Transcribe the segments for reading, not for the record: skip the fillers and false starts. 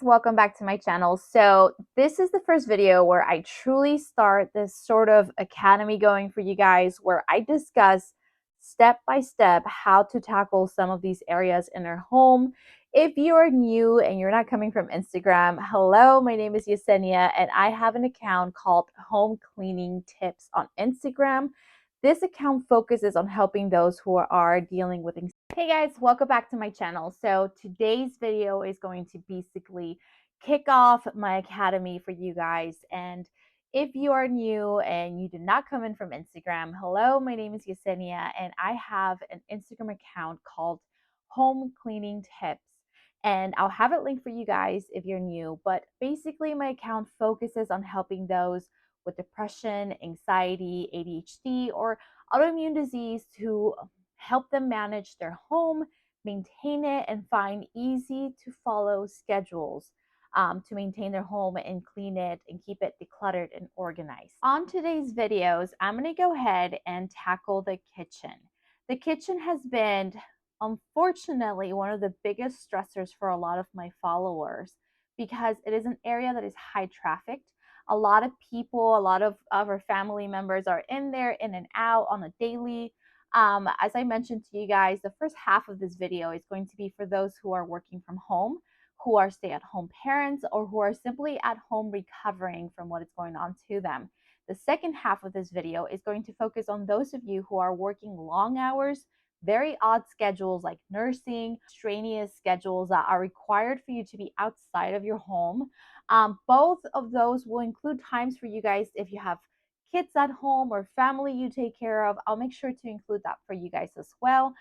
welcome back to my channel. So this is the first video where I truly start this sort of academy going for you guys, where I discuss step by step how to tackle some of these areas in our home. If you're new and you're not coming from Instagram, hello, my name is Yesenia and I have an account called Home.Cleaningtips on Instagram. This account focuses on helping those who are dealing with anxiety. Hey guys, welcome back to my channel. So today's video is going to basically kick off my academy for you guys. And if you are new and you did not come in from Instagram, hello, my name is Yesenia and I have an Instagram account called Home Cleaning Tips. And I'll have it linked for you guys if you're new. But basically my account focuses on helping those with depression, anxiety, ADHD, or autoimmune disease to help them manage their home, maintain it, and find easy to follow schedules to maintain their home and clean it and keep it decluttered and organized. On today's videos, I'm going to go ahead and tackle the kitchen. The kitchen has been, unfortunately, one of the biggest stressors for a lot of my followers because it is an area that is high trafficked. A lot of people, a lot of our family members are in there, in and out on a daily. As I mentioned to you guys, the first half of this video is going to be for those who are working from home, who are stay-at-home parents, or who are simply at home recovering from what is going on to them. The second half of this video is going to focus on those of you who are working long hours, very odd schedules like nursing, strenuous schedules that are required for you to be outside of your home. Both of those will include times for you guys if you have kids at home or family you take care of. I'll make sure to include that for you guys as well.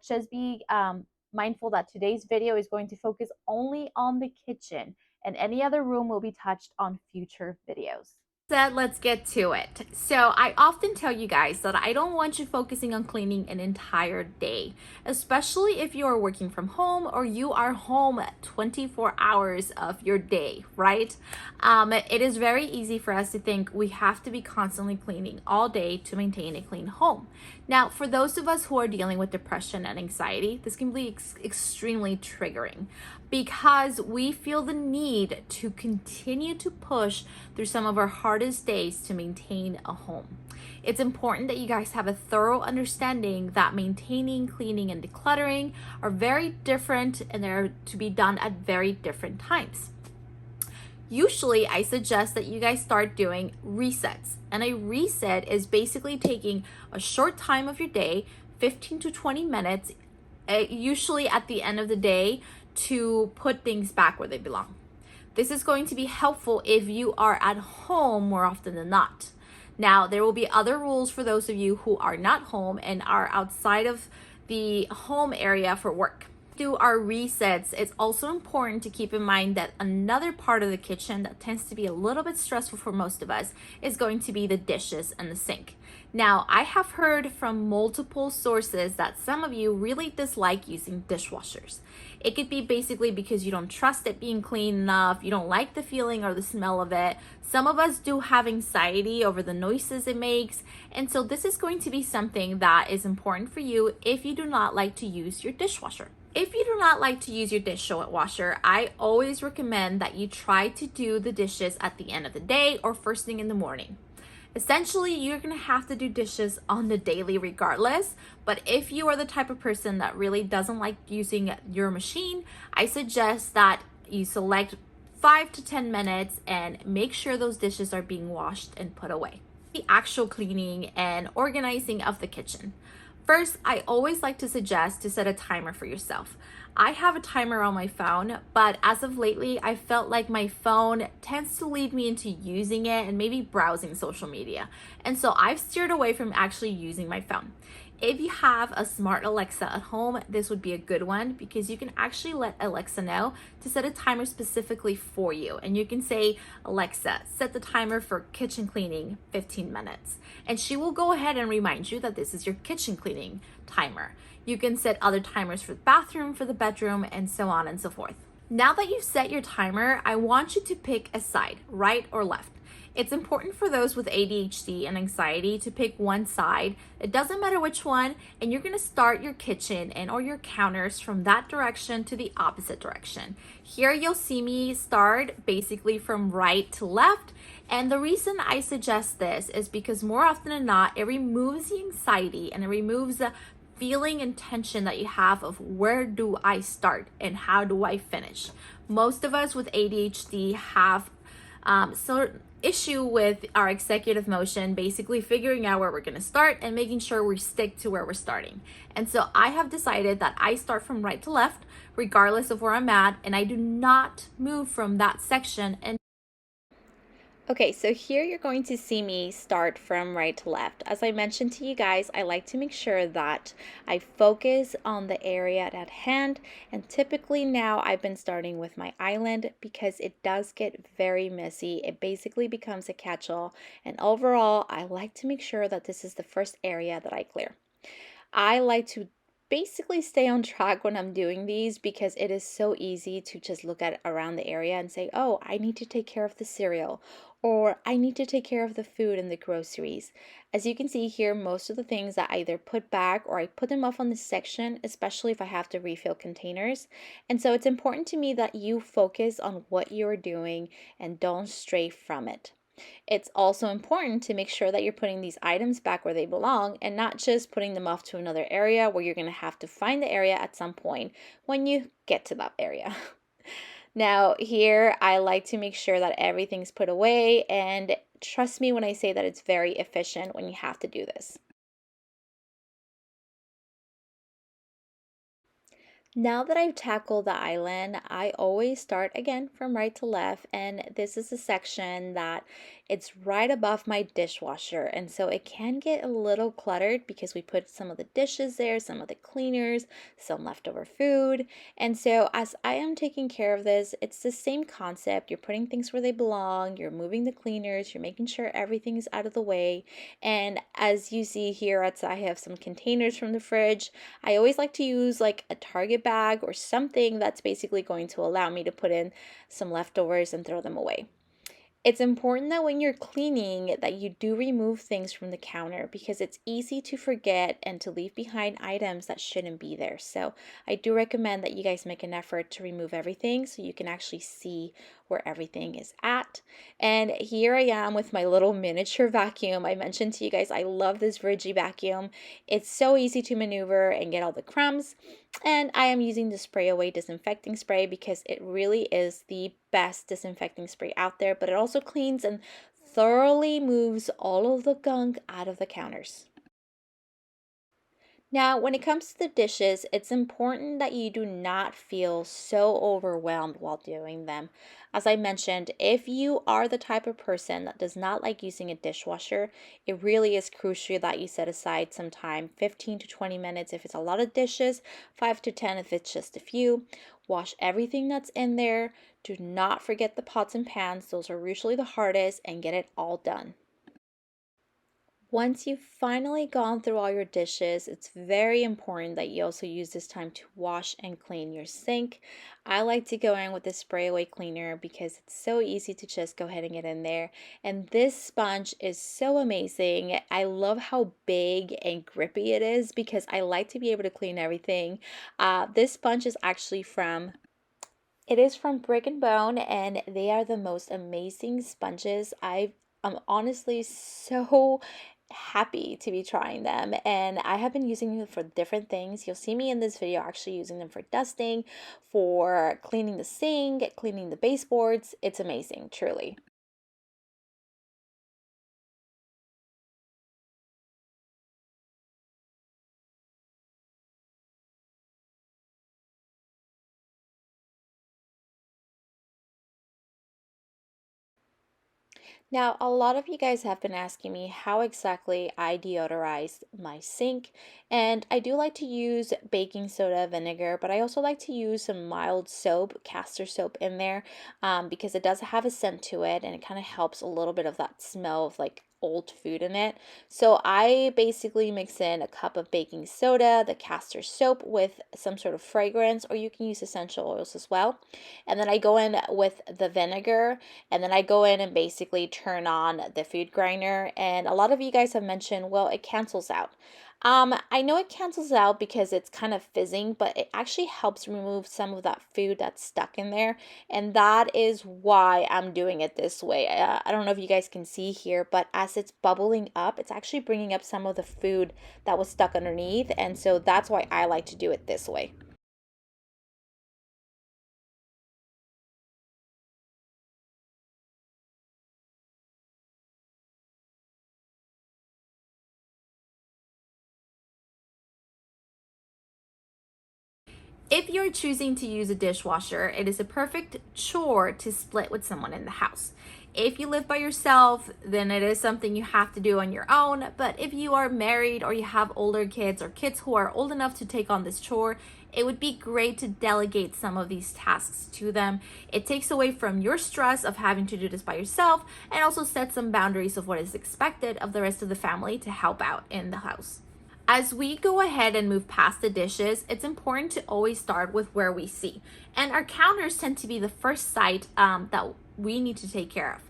Just be mindful that today's video is going to focus only on the kitchen and any other room will be touched on future videos. Let's get to it. So I often tell you guys that I don't want you focusing on cleaning an entire day, especially if you are working from home or you are home 24 hours of your day, right? It is very easy for us to think we have to be constantly cleaning all day to maintain a clean home. Now, for those of us who are dealing with depression and anxiety, this can be extremely triggering because we feel the need to continue to push through some of our hardest days to maintain a home. It's important that you guys have a thorough understanding that maintaining, cleaning, and decluttering are very different and they're to be done at very different times. Usually, I suggest that you guys start doing resets. And a reset is basically taking a short time of your day, 15 to 20 minutes, usually at the end of the day, to put things back where they belong. This is going to be helpful if you are at home more often than not. Now, there will be other rules for those of you who are not home and are outside of the home area for work. Do our resets, it's also important to keep in mind that another part of the kitchen that tends to be a little bit stressful for most of us is going to be the dishes and the sink. Now, I have heard from multiple sources that some of you really dislike using dishwashers. It could be basically because you don't trust it being clean enough, you don't like the feeling or the smell of it. Some of us do have anxiety over the noises it makes, and so this is going to be something that is important for you if you do not like to use your dishwasher. If you do not like to use your dishwasher, I always recommend that you try to do the dishes at the end of the day or first thing in the morning. Essentially, you're going to have to do dishes on the daily regardless, but if you are the type of person that really doesn't like using your machine, I suggest that you select 5 to 10 minutes and make sure those dishes are being washed and put away. The actual cleaning and organizing of the kitchen. First, I always like to suggest to set a timer for yourself. I have a timer on my phone, but as of lately, I felt like my phone tends to lead me into using it and maybe browsing social media. And so I've steered away from actually using my phone. If you have a smart Alexa at home, this would be a good one because you can actually let Alexa know to set a timer specifically for you. And you can say, Alexa, set the timer for kitchen cleaning 15 minutes. And she will go ahead and remind you that this is your kitchen cleaning timer. You can set other timers for the bathroom, for the bedroom, and so on and so forth. Now that you've set your timer, I want you to pick a side, right or left. It's important for those with ADHD and anxiety to pick one side. It doesn't matter which one, and you're gonna start your kitchen and or your counters from that direction to the opposite direction. Here you'll see me start basically from right to left. And the reason I suggest this is because more often than not, it removes the anxiety and it removes the feeling and tension that you have of where do I start and how do I finish. Most of us with ADHD have issue with our executive motion, basically figuring out where we're going to start and making sure we stick to where we're starting. And so I have decided that I start from right to left, regardless of where I'm at, and I do not move from that section. And okay, so here you're going to see me start from right to left. As I mentioned to you guys, I like to make sure that I focus on the area at hand. And typically now I've been starting with my island because it does get very messy. It basically becomes a catch-all. And overall, I like to make sure that this is the first area that I clear. I like to basically stay on track when I'm doing these because it is so easy to just look at around the area and say, oh, I need to take care of the cereal, or I need to take care of the food and the groceries. As you can see here, most of the things I either put back or I put them off on this section, especially if I have to refill containers. And so it's important to me that you focus on what you're doing and don't stray from it. It's also important to make sure that you're putting these items back where they belong and not just putting them off to another area where you're going to have to find the area at some point when you get to that area. Now, here I like to make sure that everything's put away, and trust me when I say that it's very efficient when you have to do this. Now that I've tackled the island, I always start again from right to left, and this is a section that it's right above my dishwasher, and so it can get a little cluttered because we put some of the dishes there, some of the cleaners, some leftover food. And so as I am taking care of this, it's the same concept. You're putting things where they belong, you're moving the cleaners, you're making sure everything is out of the way. And as you see here, I have some containers from the fridge. I always like to use like a Target bag or something that's basically going to allow me to put in some leftovers and throw them away. It's important that when you're cleaning that you do remove things from the counter because it's easy to forget and to leave behind items that shouldn't be there. So I do recommend that you guys make an effort to remove everything so you can actually see where everything is at. And here I am with my little miniature vacuum. I mentioned to you guys I love this Briggi vacuum. It's so easy to maneuver and get all the crumbs. And I am using the Spray Away disinfecting spray because it really is the best disinfecting spray out there, but it also cleans and thoroughly moves all of the gunk out of the counters. Now, when it comes to the dishes, it's important that you do not feel so overwhelmed while doing them. As I mentioned, if you are the type of person that does not like using a dishwasher, it really is crucial that you set aside some time, 15 to 20 minutes if it's a lot of dishes, 5 to 10 if it's just a few. Wash everything that's in there. Do not forget the pots and pans. Those are usually the hardest, and get it all done. Once you've finally gone through all your dishes, it's very important that you also use this time to wash and clean your sink. I like to go in with the spray away cleaner because it's so easy to just go ahead and get in there. And this sponge is so amazing. I love how big and grippy it is because I like to be able to clean everything. This sponge is actually from Brick and Bone, and they are the most amazing sponges. I'm honestly so happy to be trying them, and I have been using them for different things. You'll see me in this video actually using them for dusting, for cleaning the sink, cleaning the baseboards. It's amazing, truly. Now, a lot of you guys have been asking me how exactly I deodorize my sink, and I do like to use baking soda vinegar, but I also like to use some mild soap, castor soap in there, because it does have a scent to it, and it kind of helps a little bit of that smell of like old food in it. So I basically mix in a cup of baking soda, the castor soap with some sort of fragrance, or you can use essential oils as well. And then I go in with the vinegar, and then I go in and basically turn on the food grinder. And a lot of you guys have mentioned, well, it cancels out. I know it cancels out because it's kind of fizzing, but it actually helps remove some of that food that's stuck in there. And that is why I'm doing it this way. I don't know if you guys can see here, but as it's bubbling up, it's actually bringing up some of the food that was stuck underneath. And so that's why I like to do it this way. If you're choosing to use a dishwasher, it is a perfect chore to split with someone in the house. If you live by yourself, then it is something you have to do on your own. But if you are married or you have older kids or kids who are old enough to take on this chore, it would be great to delegate some of these tasks to them. It takes away from your stress of having to do this by yourself and also sets some boundaries of what is expected of the rest of the family to help out in the house. As we go ahead and move past the dishes, it's important to always start with where we see. And our counters tend to be the first site that we need to take care of.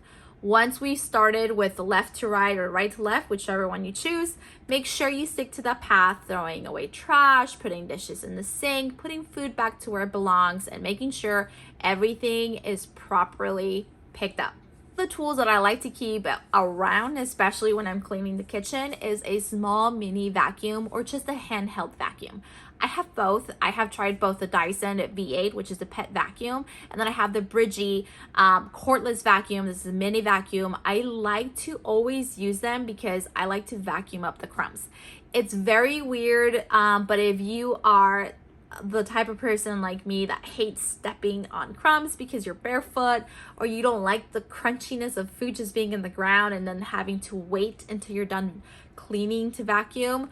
Once we've started with the left to right or right to left, whichever one you choose, make sure you stick to that path, throwing away trash, putting dishes in the sink, putting food back to where it belongs, and making sure everything is properly picked up. The tools that I like to keep around, especially when I'm cleaning the kitchen, is a small mini vacuum or just a handheld vacuum. I have both. I have tried both the Dyson V8, which is the pet vacuum, and then I have the Briggi cordless vacuum. This is a mini vacuum. I like to always use them because I like to vacuum up the crumbs. It's very weird, but if you are the type of person like me that hates stepping on crumbs because you're barefoot, or you don't like the crunchiness of food just being in the ground and then having to wait until you're done cleaning to vacuum,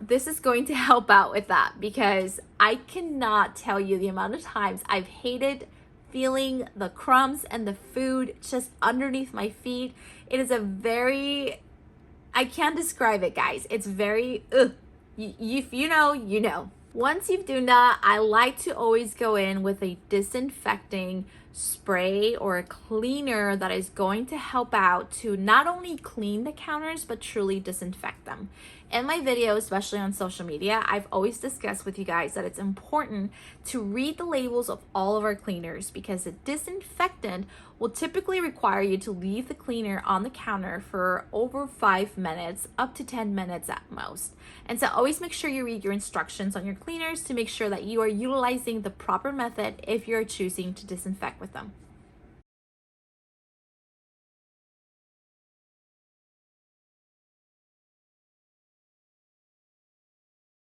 this is going to help out with that, because I cannot tell you the amount of times I've hated feeling the crumbs and the food just underneath my feet. It is I can't describe it, guys. It's very, if you know, you know. Once you've done that, I like to always go in with a disinfecting spray or a cleaner that is going to help out to not only clean the counters, but truly disinfect them. In my video, especially on social media, I've always discussed with you guys that it's important to read the labels of all of our cleaners, because the disinfectant will typically require you to leave the cleaner on the counter for over 5 minutes, up to 10 minutes at most. And so always make sure you read your instructions on your cleaners to make sure that you are utilizing the proper method if you're choosing to disinfect with them.